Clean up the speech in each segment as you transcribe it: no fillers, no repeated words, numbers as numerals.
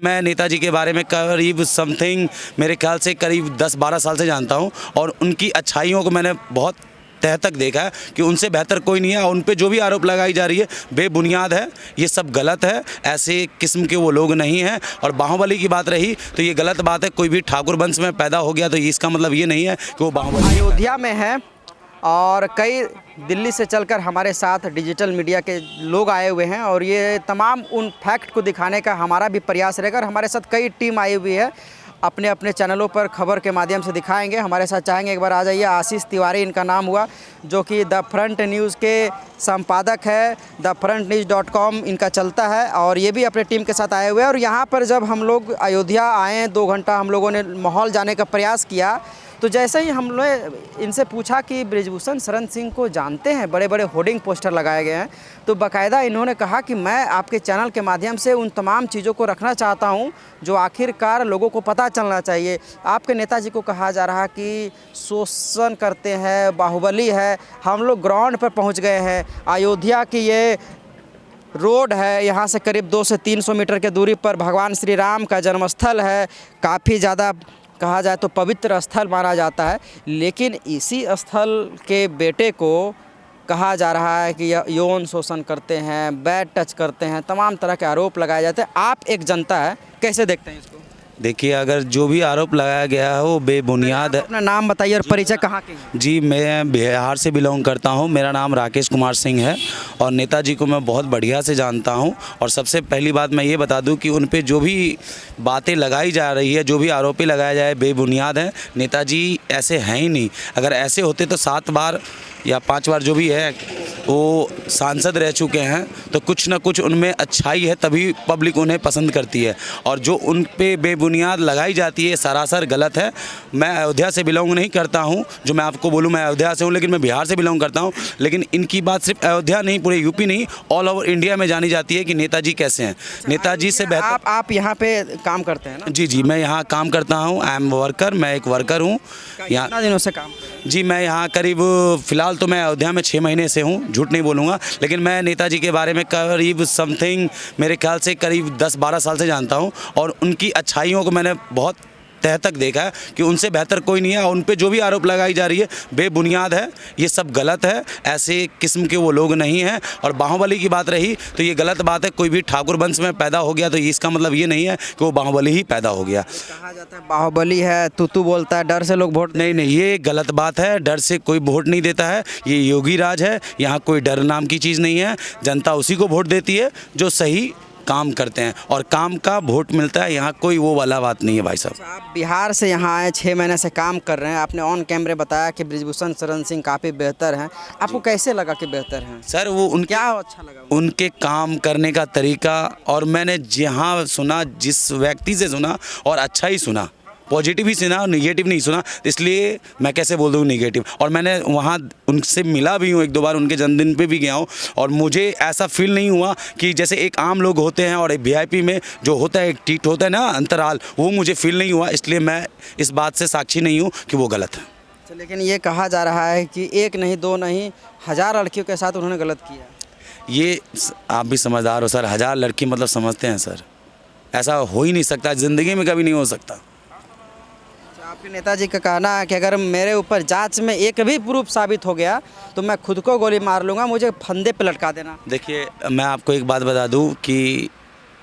मैं नेताजी के बारे में करीब समथिंग मेरे ख्याल से करीब 10-12 साल से जानता हूं और उनकी अच्छाइयों को मैंने बहुत तह तक देखा है कि उनसे बेहतर कोई नहीं है। और उन पे जो भी आरोप लगाई जा रही है बेबुनियाद है, ये सब गलत है। ऐसे किस्म के वो लोग नहीं हैं। और बाहुबली की बात रही तो ये गलत बात है। कोई भी ठाकुर वंश में पैदा हो गया तो इसका मतलब ये नहीं है कि वो बाहुबली। अयोध्या में है और कई दिल्ली से चलकर हमारे साथ डिजिटल मीडिया के लोग आए हुए हैं और ये तमाम उन फैक्ट को दिखाने का हमारा भी प्रयास रहेगा। और हमारे साथ कई टीम आई हुई है, अपने अपने चैनलों पर खबर के माध्यम से दिखाएंगे। हमारे साथ चाहेंगे एक बार आ जाइए। आशीष तिवारी इनका नाम हुआ, जो कि द फ्रंट न्यूज़ के संपादक है। thefrontnews.com इनका चलता है और ये भी अपने टीम के साथ आए हुए हैं। और यहाँ पर जब हम लोग अयोध्या आए 2 घंटा हम लोगों ने माहौल जाने का प्रयास किया, तो जैसे ही हम लोग इनसे पूछा कि बृजभूषण शरण सिंह को जानते हैं, बड़े बड़े होर्डिंग पोस्टर लगाए गए हैं, तो बाकायदा इन्होंने कहा कि मैं आपके चैनल के माध्यम से उन तमाम चीज़ों को रखना चाहता हूं जो आखिरकार लोगों को पता चलना चाहिए। आपके नेताजी को कहा जा रहा कि शोषण करते हैं, बाहुबली है। हम लोग ग्राउंड पर पहुँच गए हैं। अयोध्या की ये रोड है, यहाँ से करीब 200 से 300 मीटर के दूरी पर भगवान श्री राम का जन्मस्थल है। काफ़ी ज़्यादा कहा जाए तो पवित्र स्थल माना जाता है। लेकिन इसी स्थल के बेटे को कहा जा रहा है कि यौन शोषण करते हैं, बैड टच करते हैं, तमाम तरह के आरोप लगाए जाते हैं। आप एक जनता है, कैसे देखते हैं इसको? देखिए, अगर जो भी आरोप लगाया गया है वो बेबुनियाद है। अपना नाम बताइए और परिचय कहाँ के हैं? जी, मैं बिहार से बिलोंग करता हूं। मेरा नाम राकेश कुमार सिंह है और नेताजी को मैं बहुत बढ़िया से जानता हूं। और सबसे पहली बात मैं ये बता दूं कि उन पे जो भी बातें लगाई जा रही है, जो भी आरोपी लगाया जाए, बेबुनियाद है। नेताजी ऐसे हैं ही नहीं। अगर ऐसे होते तो 7 बार या 5 बार जो भी है वो सांसद रह चुके हैं, तो कुछ ना कुछ उनमें अच्छाई है, तभी पब्लिक उन्हें पसंद करती है। और जो उन पे बेबुनियाद लगाई जाती है सरासर गलत है। मैं अयोध्या से बिलोंग नहीं करता हूं, जो मैं आपको बोलूं मैं अयोध्या से हूं, लेकिन मैं बिहार से बिलोंग करता हूं। लेकिन इनकी बात सिर्फ अयोध्या नहीं, पूरे यूपी नहीं, ऑल ओवर इंडिया में जानी जाती है कि नेताजी कैसे हैं। नेताजी से बेहतर आप यहाँ पे काम करते हैं ना? जी जी, मैं यहाँ काम करता हूँ। आई एम वर्कर, मैं एक वर्कर हूँ यहाँ। कितना दिनों से काम? जी, मैं यहाँ करीब फ़िलहाल तो मैं अयोध्या में 6 महीने से हूँ, झूठ नहीं बोलूँगा। लेकिन मैं नेताजी के बारे में करीब समथिंग मेरे ख्याल से करीब 10-12 साल से जानता हूँ और उनकी अच्छाइयों को मैंने बहुत तह तक देखा है कि उनसे बेहतर कोई नहीं है। और उन पे जो भी आरोप लगाई जा रही है बेबुनियाद है, ये सब गलत है। ऐसे किस्म के वो लोग नहीं हैं। और बाहुबली की बात रही तो ये गलत बात है। कोई भी ठाकुर वंश में पैदा हो गया तो इसका मतलब ये नहीं है कि वो बाहुबली ही पैदा हो गया। कहा जाता है बाहुबली है, तू बोलता है, डर से लोग वोट नहीं, ये गलत बात है। डर से कोई वोट नहीं देता है। ये योगी राज है। यहाँ कोई डर नाम की चीज़ नहीं है। जनता उसी को वोट देती है जो सही काम करते हैं और काम का वोट मिलता है। यहाँ कोई वो वाला बात नहीं है भाई साहब। आप बिहार से यहाँ आए, 6 महीने से काम कर रहे हैं। आपने ऑन कैमरे बताया कि बृजभूषण शरण सिंह काफ़ी बेहतर हैं। आपको कैसे लगा कि बेहतर हैं? सर, वो क्या अच्छा लगा? उनके काम करने का तरीका, और मैंने जहाँ सुना, जिस व्यक्ति से सुना और अच्छा ही सुना, पॉजिटिव ही सुना, निगेटिव नहीं सुना। इसलिए मैं कैसे बोल दूँ निगेटिव। और मैंने वहाँ उनसे मिला भी हूँ 1-2 बार, उनके जन्मदिन पे भी गया हूँ और मुझे ऐसा फील नहीं हुआ कि जैसे एक आम लोग होते हैं और एक VIP में जो होता है एक टीट होता है ना अंतराल, वो मुझे फील नहीं हुआ। इसलिए मैं इस बात से साक्षी नहीं हूँ कि वो गलत है। लेकिन ये कहा जा रहा है कि 1 नहीं 2 नहीं 1000 लड़कियों के साथ उन्होंने गलत किया। ये आप भी समझदार हो सर। 1000 लड़की मतलब समझते हैं सर, ऐसा हो ही नहीं सकता, ज़िंदगी में कभी नहीं हो सकता। आपके नेताजी का कहना है कि अगर मेरे ऊपर जांच में एक भी प्रूफ साबित हो गया तो मैं खुद को गोली मार लूँगा, मुझे फंदे पे लटका देना। देखिए, मैं आपको एक बात बता दूं कि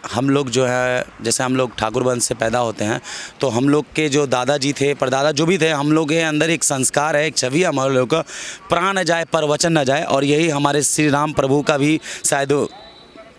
हम लोग जो है, जैसे हम लोग ठाकुर वंश से पैदा होते हैं, तो हम लोग के जो दादाजी थे, परदादा जो भी थे, हम लोग के अंदर एक संस्कार है, एक छवि है हमारे लोग का, प्राण न जाए पर वचन न जाए। और यही हमारे श्री राम प्रभु का भी शायद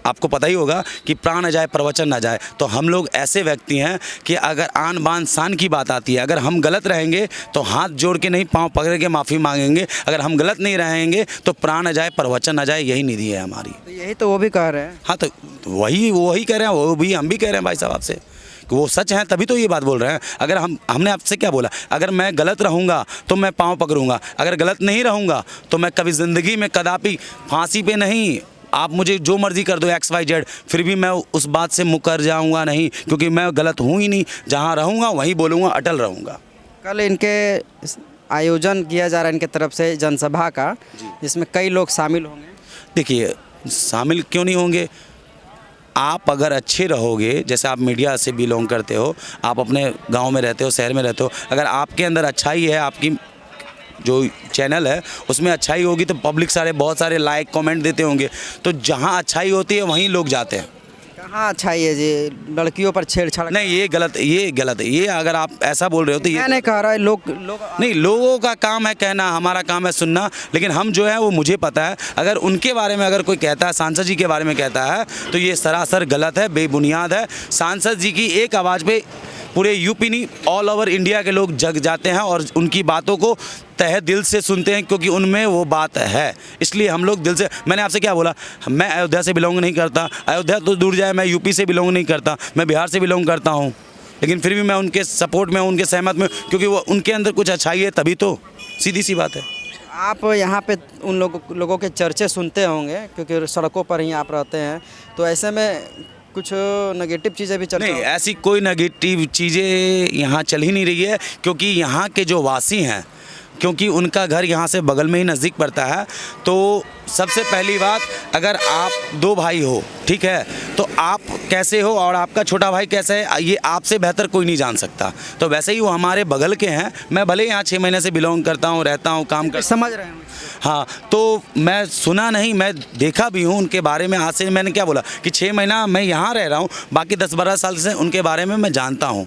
आपको पता ही होगा कि प्राण न जाए प्रवचन न जाए। तो हम लोग ऐसे व्यक्ति हैं कि अगर आन बान शान की बात आती है, अगर हम गलत रहेंगे तो हाथ जोड़ के नहीं, पांव पकड़ के माफ़ी मांगेंगे। अगर हम गलत नहीं रहेंगे तो प्राण न जाए प्रवचन न जाए, यही निधि है हमारी। तो यही तो वो भी कह रहे हैं। हाँ, तो वही कह रहे हैं, वो भी हम भी कह रहे हैं भाई साहब आपसे कि वो सच है, तभी तो ये बात बोल रहे हैं। अगर हमने आपसे क्या बोला, अगर मैं गलत रहूँगा तो मैं पाँव पकड़ूंगा, अगर गलत नहीं रहूँगा तो मैं कभी ज़िंदगी में कदापि फांसी पे नहीं, आप मुझे जो मर्जी कर दो XYZ, फिर भी मैं उस बात से मुकर जाऊंगा नहीं, क्योंकि मैं गलत हूं ही नहीं। जहां रहूंगा वहीं बोलूंगा, अटल रहूंगा। कल इनके आयोजन किया जा रहा है इनके तरफ से जनसभा का, जिसमें कई लोग शामिल होंगे। देखिए, शामिल क्यों नहीं होंगे? आप अगर अच्छे रहोगे, जैसे आप मीडिया से बिलोंग करते हो, आप अपने गांव में रहते हो, शहर में रहते हो, अगर आपके अंदर अच्छाई है, आपकी जो चैनल है उसमें अच्छाई होगी तो पब्लिक सारे बहुत सारे लाइक कमेंट देते होंगे। तो जहाँ अच्छाई होती है वहीं लोग जाते हैं। कहाँ अच्छा ही है जी, लड़कियों पर छेड़छाड़? नहीं, ये गलत है, ये गलत है। ये अगर आप ऐसा बोल रहे हो तो ये मैं नहीं कह रहा है, लोग नहीं, लोगों का काम है कहना, हमारा काम है सुनना। लेकिन हम जो है वो मुझे पता है, अगर उनके बारे में अगर कोई कहता है, सांसद जी के बारे में कहता है, तो ये सरासर गलत है, बेबुनियाद है। सांसद जी की एक आवाज़ पे पूरे यूपी नहीं, ऑल ओवर इंडिया के लोग जग जाते हैं और उनकी बातों को तहे दिल से सुनते हैं, क्योंकि उनमें वो बात है। इसलिए हम लोग दिल से, मैंने आपसे क्या बोला, मैं अयोध्या से बिलोंग नहीं करता, अयोध्या तो दूर जाए, मैं यूपी से बिलोंग नहीं करता, मैं बिहार से बिलोंग करता हूँ, लेकिन फिर भी मैं उनके सपोर्ट में, उनके सहमत में, क्योंकि वो उनके अंदर कुछ अच्छाई है, तभी तो, सीधी सी बात है। आप यहाँ पे उन लोगों के चर्चे सुनते होंगे, क्योंकि सड़कों पर ही आप रहते हैं, तो ऐसे में कुछ नेगेटिव चीज़ें भी चल नहीं, ऐसी कोई नेगेटिव चीज़ें यहाँ चल ही नहीं रही है, क्योंकि यहाँ के जो वासी हैं, क्योंकि उनका घर यहाँ से बगल में ही नज़दीक पड़ता है। तो सबसे पहली बात, अगर आप दो भाई हो, ठीक है, तो आप कैसे हो और आपका छोटा भाई कैसे है, ये आपसे बेहतर कोई नहीं जान सकता। तो वैसे ही वो हमारे बगल के हैं। मैं भले यहाँ 6 महीने से बिलोंग करता हूँ, रहता हूँ, काम कर, समझ रहे हैं। हाँ, तो मैं सुना नहीं, मैं देखा भी हूँ उनके बारे में। आज से मैंने क्या बोला कि 6 महीना मैं यहाँ रह रहा हूँ, बाकी 10-12 साल से उनके बारे में मैं जानता हूँ।